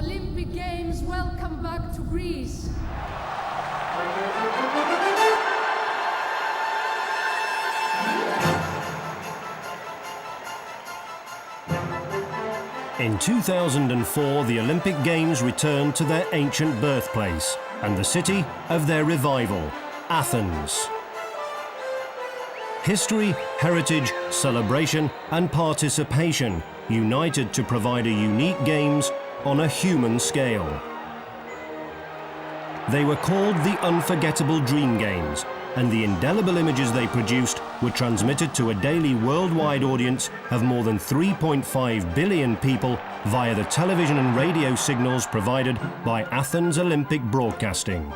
Olympic Games, welcome back to Greece. In 2004, the Olympic Games returned to their ancient birthplace and the city of their revival, Athens. History, heritage, celebration and participation united to provide a unique games on a human scale. They were called the Unforgettable Dream Games, and the indelible images they produced were transmitted to a daily worldwide audience of more than 3.5 billion people via the television and radio signals provided by Athens Olympic Broadcasting.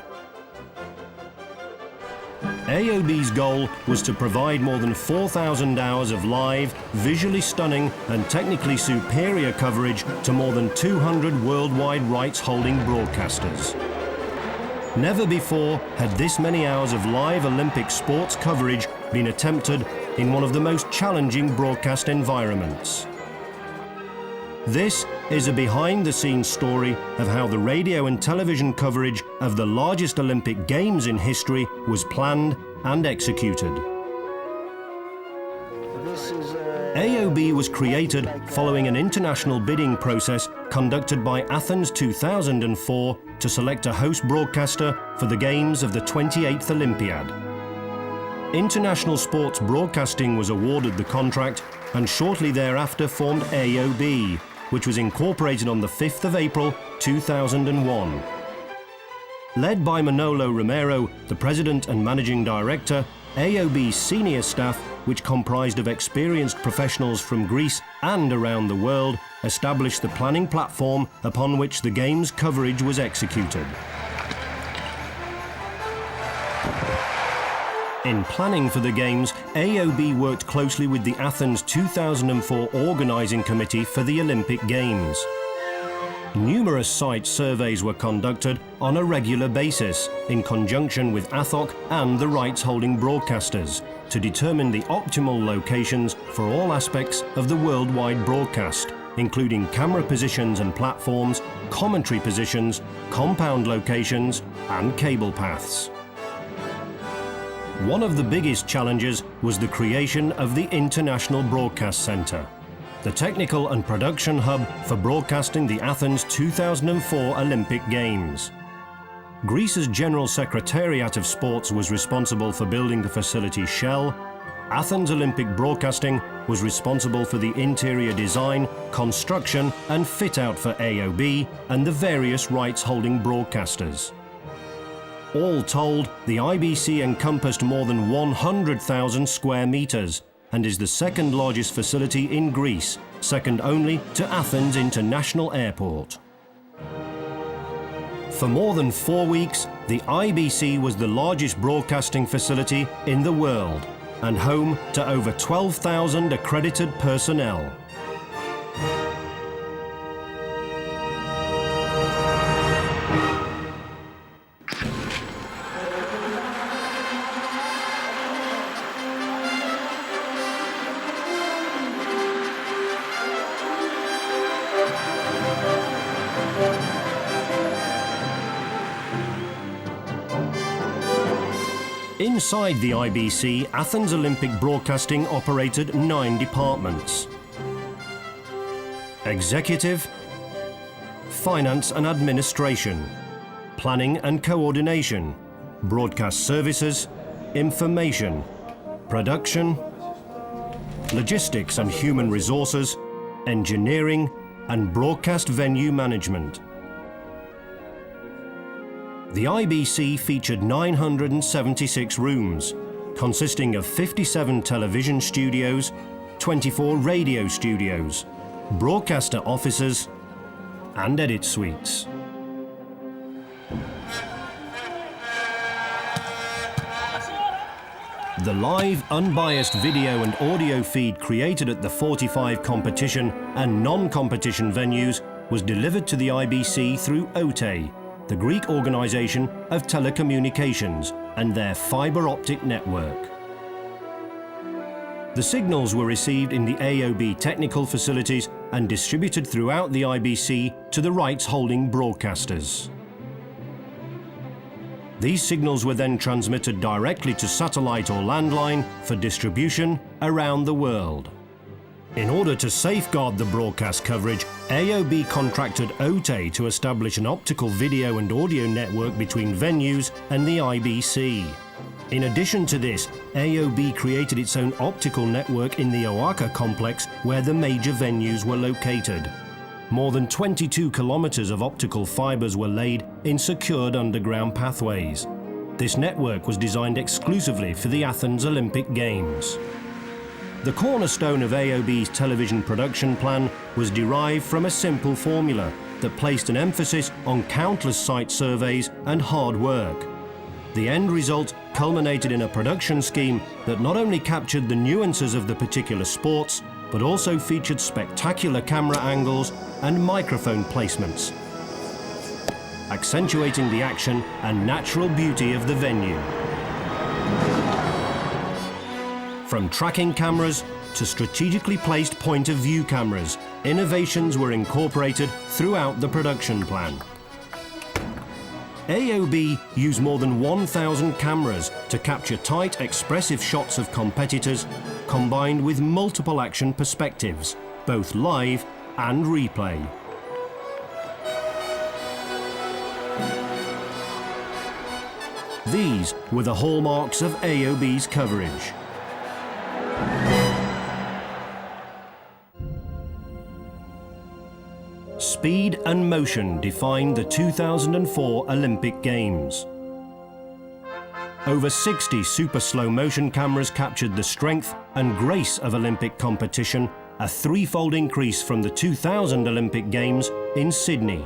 AOB's goal was to provide more than 4,000 hours of live, visually stunning and technically superior coverage to more than 200 worldwide rights-holding broadcasters. Never before had this many hours of live Olympic sports coverage been attempted in one of the most challenging broadcast environments. This is a behind-the-scenes story of how the radio and television coverage of the largest Olympic Games in history was planned and executed. AOB was created following an international bidding process conducted by Athens 2004 to select a host broadcaster for the Games of the 28th Olympiad. International Sports Broadcasting was awarded the contract and shortly thereafter formed AOB, which was incorporated on the 5th of April 2001. Led by Manolo Romero, the President and Managing Director, AOB's senior staff, which comprised of experienced professionals from Greece and around the world, established the planning platform upon which the Games coverage was executed. In planning for the Games, AOB worked closely with the Athens 2004 Organising Committee for the Olympic Games. Numerous site surveys were conducted on a regular basis in conjunction with ATHOC and the rights-holding broadcasters to determine the optimal locations for all aspects of the worldwide broadcast, including camera positions and platforms, commentary positions, compound locations and cable paths. One of the biggest challenges was the creation of the International Broadcast Centre, the technical and production hub for broadcasting the Athens 2004 Olympic Games. Greece's General Secretariat of Sports was responsible for building the facility's shell. Athens Olympic Broadcasting was responsible for the interior design, construction and fit-out for AOB and the various rights-holding broadcasters. All told, the IBC encompassed more than 100,000 square meters and is the second largest facility in Greece, second only to Athens International Airport. For more than 4 weeks, the IBC was the largest broadcasting facility in the world and home to over 12,000 accredited personnel. Inside the IBC, Athens Olympic Broadcasting operated 9 departments: Executive, Finance and Administration, Planning and Coordination, Broadcast Services, Information, Production, Logistics and Human Resources, Engineering and Broadcast Venue Management. The IBC featured 976 rooms, consisting of 57 television studios, 24 radio studios, broadcaster offices, and edit suites. The live, unbiased video and audio feed created at the 45 competition and non-competition venues was delivered to the IBC through OTE, the Greek Organization of Telecommunications, and their fiber optic network. The signals were received in the AOB technical facilities and distributed throughout the IBC to the rights-holding broadcasters. These signals were then transmitted directly to satellite or landline for distribution around the world. In order to safeguard the broadcast coverage, AOB contracted OTE to establish an optical video and audio network between venues and the IBC. In addition to this, AOB created its own optical network in the OACA complex where the major venues were located. More than 22 kilometers of optical fibers were laid in secured underground pathways. This network was designed exclusively for the Athens Olympic Games. The cornerstone of AOB's television production plan was derived from a simple formula that placed an emphasis on countless site surveys and hard work. The end result culminated in a production scheme that not only captured the nuances of the particular sports, but also featured spectacular camera angles and microphone placements, accentuating the action and natural beauty of the venue. From tracking cameras to strategically placed point-of-view cameras, innovations were incorporated throughout the production plan. AOB used more than 1,000 cameras to capture tight, expressive shots of competitors, combined with multiple action perspectives, both live and replay. These were the hallmarks of AOB's coverage. Speed and motion defined the 2004 Olympic Games. Over 60 super slow motion cameras captured the strength and grace of Olympic competition, a threefold increase from the 2000 Olympic Games in Sydney.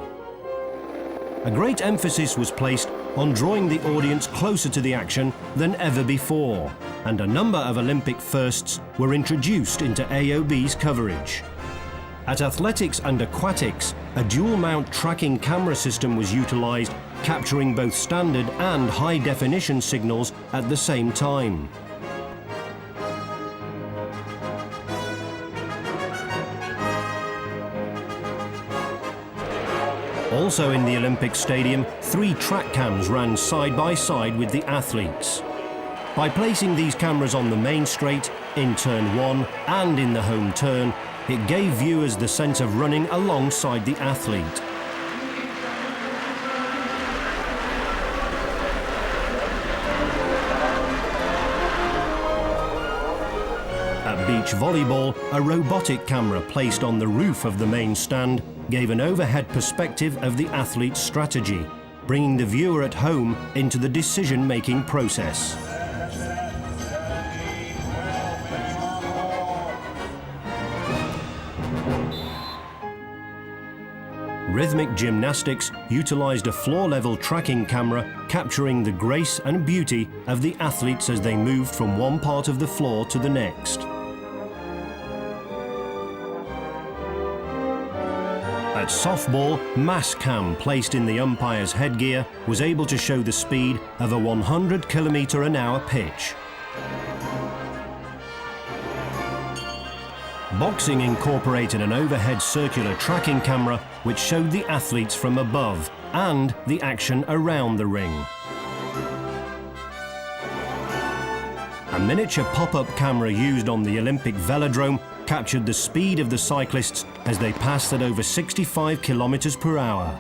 A great emphasis was placed on drawing the audience closer to the action than ever before, and a number of Olympic firsts were introduced into AOB's coverage. At athletics and aquatics, a dual-mount tracking camera system was utilized, capturing both standard and high-definition signals at the same time. Also in the Olympic Stadium, 3 track cams ran side by side with the athletes. By placing these cameras on the main straight, in turn 1 and in the home turn, it gave viewers the sense of running alongside the athlete. At beach volleyball, a robotic camera placed on the roof of the main stand gave an overhead perspective of the athlete's strategy, bringing the viewer at home into the decision-making process. Rhythmic gymnastics utilized a floor-level tracking camera capturing the grace and beauty of the athletes as they moved from one part of the floor to the next. At softball, mass cam placed in the umpire's headgear was able to show the speed of a 100 km/h pitch. Boxing incorporated an overhead circular tracking camera which showed the athletes from above and the action around the ring. A miniature pop-up camera used on the Olympic velodrome captured the speed of the cyclists as they passed at over 65 km/h.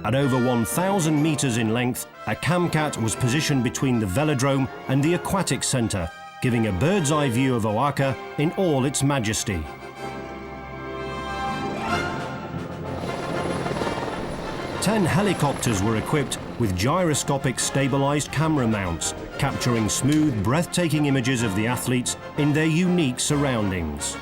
At over 1,000 meters in length, a camcat was positioned between the velodrome and the aquatic centre, giving a bird's-eye view of OACA in all its majesty. Ten helicopters were equipped with gyroscopic stabilized camera mounts, capturing smooth, breathtaking images of the athletes in their unique surroundings.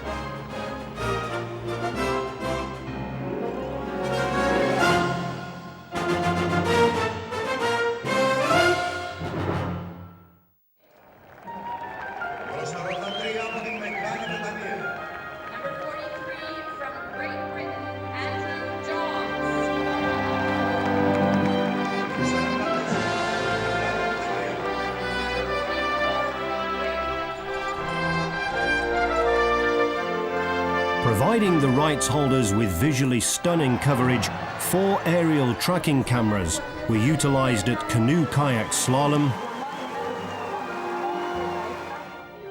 Providing the rights holders with visually stunning coverage, 4 aerial tracking cameras were utilized at canoe-kayak slalom,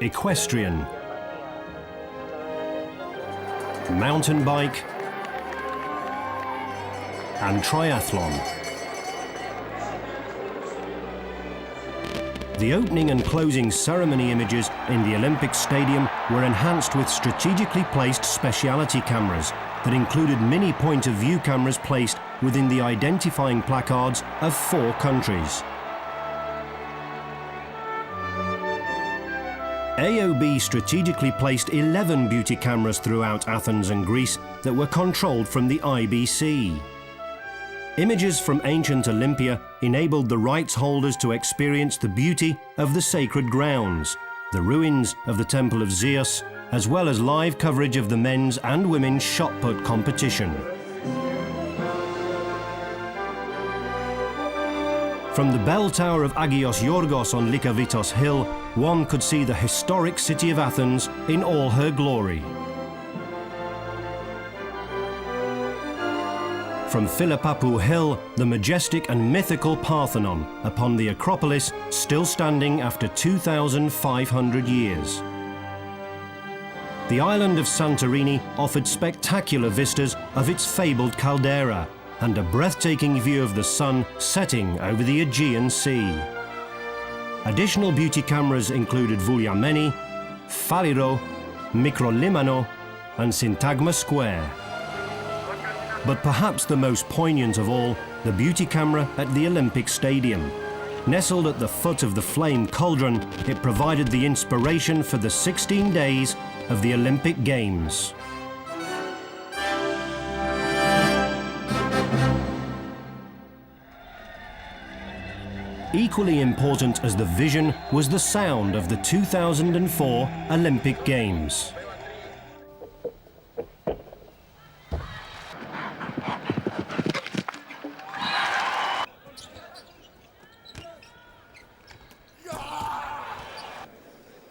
equestrian, mountain bike, and triathlon. The opening and closing ceremony images in the Olympic Stadium were enhanced with strategically placed specialty cameras that included mini point-of-view cameras placed within the identifying placards of 4 countries. AOB strategically placed 11 beauty cameras throughout Athens and Greece that were controlled from the IBC. Images from ancient Olympia enabled the rights holders to experience the beauty of the sacred grounds, the ruins of the Temple of Zeus, as well as live coverage of the men's and women's shot put competition. From the bell tower of Agios Yorgos on Lykavitos Hill, one could see the historic city of Athens in all her glory. From Philippapou Hill, the majestic and mythical Parthenon upon the Acropolis, still standing after 2,500 years. The island of Santorini offered spectacular vistas of its fabled caldera and a breathtaking view of the sun setting over the Aegean Sea. Additional beauty cameras included Vouliameni, Faliro, Microlimano, and Syntagma Square. But perhaps the most poignant of all, the beauty camera at the Olympic Stadium. Nestled at the foot of the flame cauldron, it provided the inspiration for the 16 days of the Olympic Games. Equally important as the vision was the sound of the 2004 Olympic Games.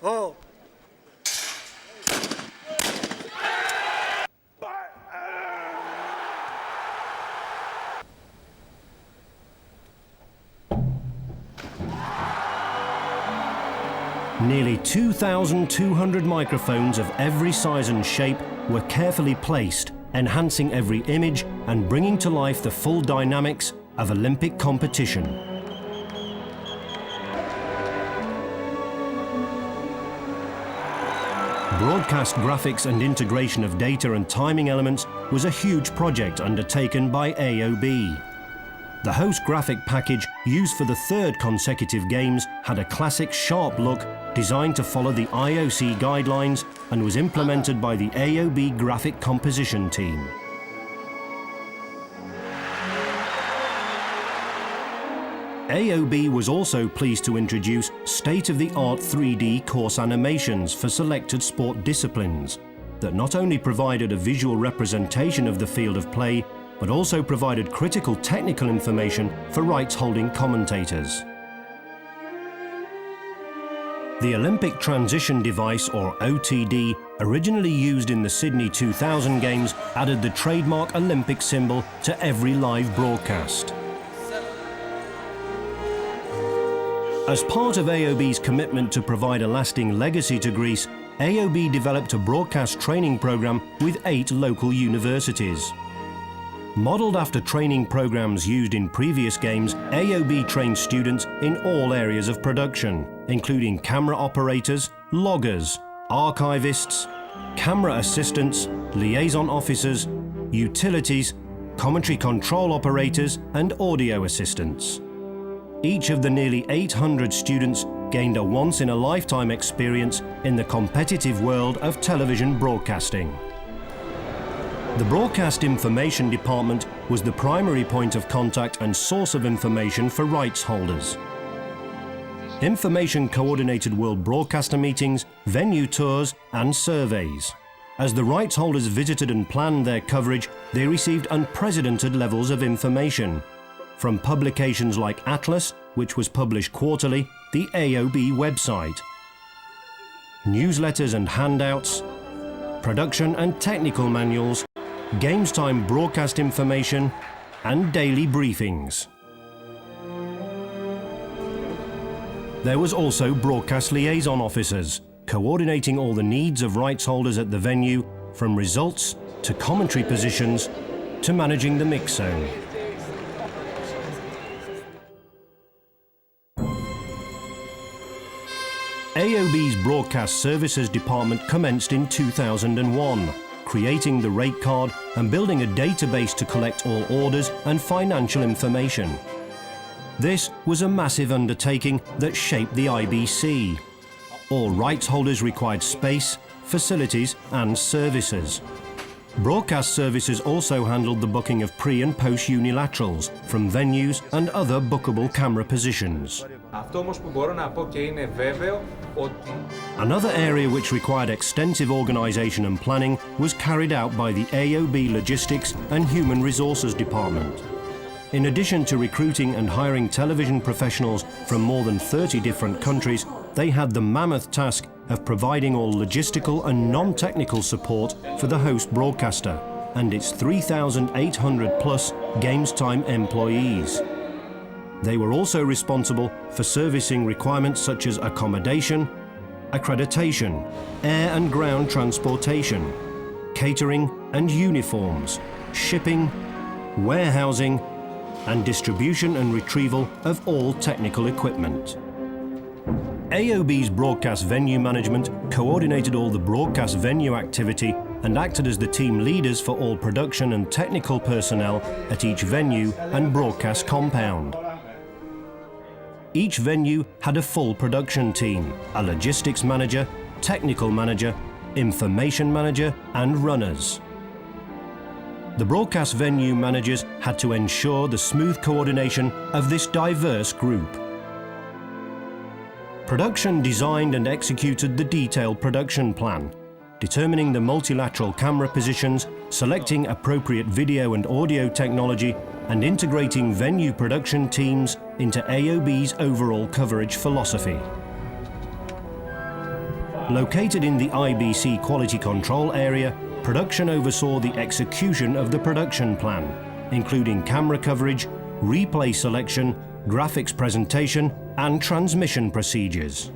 Oh. Nearly 2,200 microphones of every size and shape were carefully placed, enhancing every image and bringing to life the full dynamics of Olympic competition. Broadcast graphics and integration of data and timing elements was a huge project undertaken by AOB. The host graphic package used for the 3rd consecutive games had a classic sharp look designed to follow the IOC guidelines and was implemented by the AOB graphic composition team. AOB was also pleased to introduce state-of-the-art 3D course animations for selected sport disciplines that not only provided a visual representation of the field of play, but also provided critical technical information for rights-holding commentators. The Olympic Transition Device, or OTD, originally used in the Sydney 2000 Games, added the trademark Olympic symbol to every live broadcast. As part of AOB's commitment to provide a lasting legacy to Greece, AOB developed a broadcast training program with 8 local universities. Modelled after training programs used in previous games, AOB trained students in all areas of production, including camera operators, loggers, archivists, camera assistants, liaison officers, utilities, commentary control operators, and audio assistants. Each of the nearly 800 students gained a once-in-a-lifetime experience in the competitive world of television broadcasting. The Broadcast Information Department was the primary point of contact and source of information for rights holders. Information coordinated world broadcaster meetings, venue tours, and surveys. As the rights holders visited and planned their coverage, they received unprecedented levels of information. From publications like Atlas, which was published quarterly, the AOB website, newsletters and handouts, production and technical manuals, games time broadcast information, and daily briefings. There was also broadcast liaison officers, coordinating all the needs of rights holders at the venue, from results to commentary positions to managing the mix zone. AOB's Broadcast Services Department commenced in 2001, creating the rate card and building a database to collect all orders and financial information. This was a massive undertaking that shaped the IBC. All rights holders required space, facilities and services. Broadcast Services also handled the booking of pre- and post-unilaterals from venues and other bookable camera positions. Another area which required extensive organisation and planning was carried out by the AOB Logistics and Human Resources Department. In addition to recruiting and hiring television professionals from more than 30 different countries, they had the mammoth task of providing all logistical and non-technical support for the host broadcaster and its 3,800 plus games time employees. They were also responsible for servicing requirements such as accommodation, accreditation, air and ground transportation, catering and uniforms, shipping, warehousing, and distribution and retrieval of all technical equipment. AOB's broadcast venue management coordinated all the broadcast venue activity and acted as the team leaders for all production and technical personnel at each venue and broadcast compound. Each venue had a full production team, a logistics manager, technical manager, information manager, and runners. The broadcast venue managers had to ensure the smooth coordination of this diverse group. Production designed and executed the detailed production plan, determining the multilateral camera positions, selecting appropriate video and audio technology, and integrating venue production teams into AOB's overall coverage philosophy. Located in the IBC quality control area, production oversaw the execution of the production plan, including camera coverage, replay selection, graphics presentation, and transmission procedures.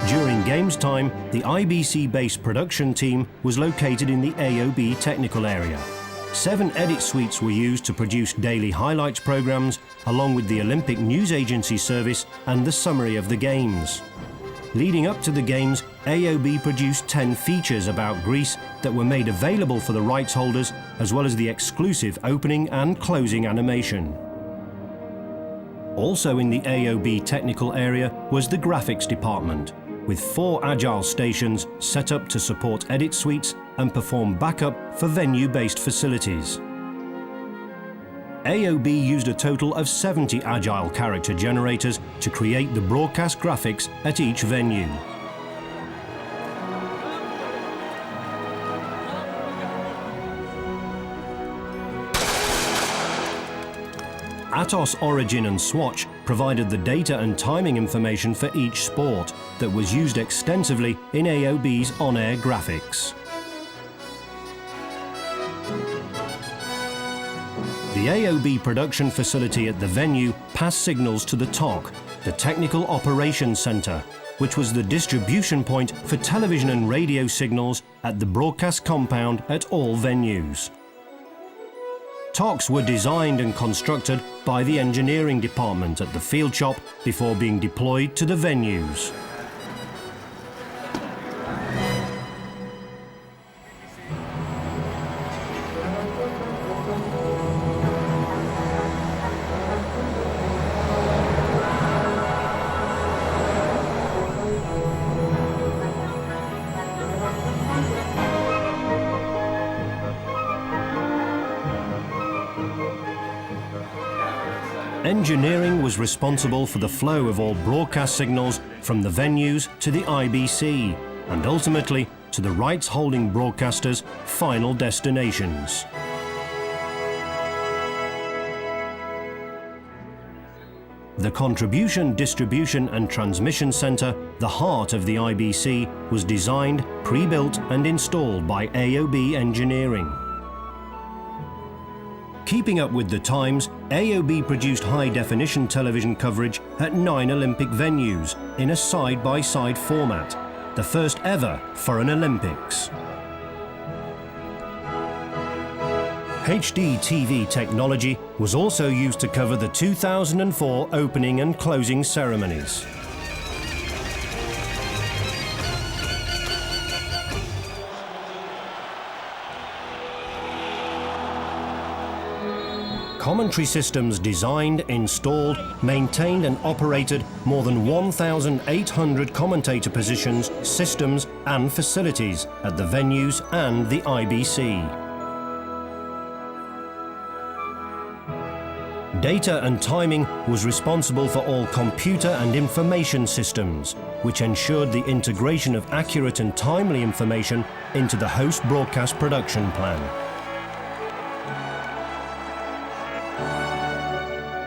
During games time, the IBC-based production team was located in the AOB technical area. 7 edit suites were used to produce daily highlights programs, along with the Olympic News Agency service and the summary of the games. Leading up to the games, AOB produced 10 features about Greece that were made available for the rights holders, as well as the exclusive opening and closing animation. Also in the AOB technical area was the graphics department, with 4 agile stations set up to support edit suites and perform backup for venue-based facilities. AOB used a total of 70 agile character generators to create the broadcast graphics at each venue. ATHOC Origin and Swatch provided the data and timing information for each sport that was used extensively in AOB's on-air graphics. The AOB production facility at the venue passed signals to the TOC, the Technical Operations Centre, which was the distribution point for television and radio signals at the broadcast compound at all venues. TOCs were designed and constructed by the engineering department at the field shop before being deployed to the venues. Engineering was responsible for the flow of all broadcast signals from the venues to the IBC and ultimately to the rights-holding broadcasters' final destinations. The Contribution, Distribution and Transmission Centre, the heart of the IBC, was designed, pre-built and installed by AOB Engineering. Keeping up with the times, AOB produced high-definition television coverage at 9 Olympic venues in a side-by-side format, the first ever for an Olympics. HD TV technology was also used to cover the 2004 opening and closing ceremonies. Commentary systems designed, installed, maintained and operated more than 1,800 commentator positions, systems and facilities at the venues and the IBC. Data and timing was responsible for all computer and information systems, which ensured the integration of accurate and timely information into the host broadcast production plan.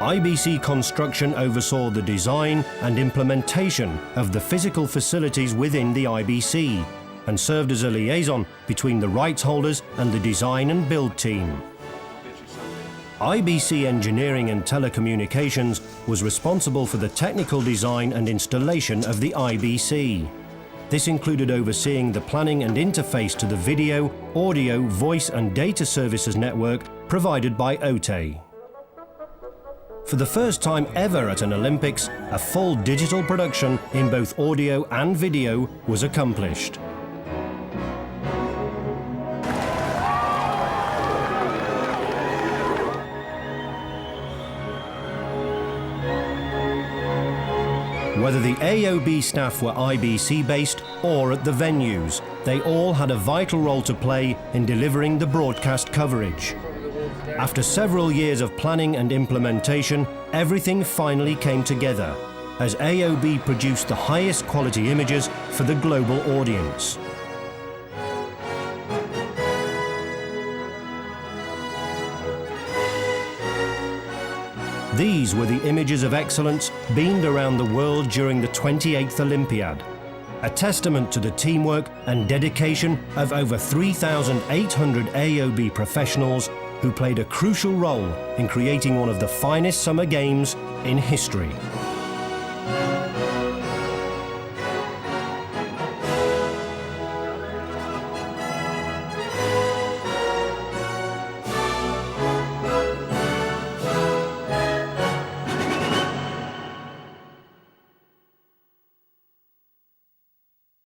IBC Construction oversaw the design and implementation of the physical facilities within the IBC and served as a liaison between the rights holders and the design and build team. IBC Engineering and Telecommunications was responsible for the technical design and installation of the IBC. This included overseeing the planning and interface to the video, audio, voice and data services network provided by OTE. For the first time ever at an Olympics, a full digital production in both audio and video was accomplished. Whether the AOB staff were IBC-based or at the venues, they all had a vital role to play in delivering the broadcast coverage. After several years of planning and implementation, everything finally came together, as AOB produced the highest quality images for the global audience. These were the images of excellence beamed around the world during the 28th Olympiad, a testament to the teamwork and dedication of over 3,800 AOB professionals who played a crucial role in creating one of the finest summer games in history.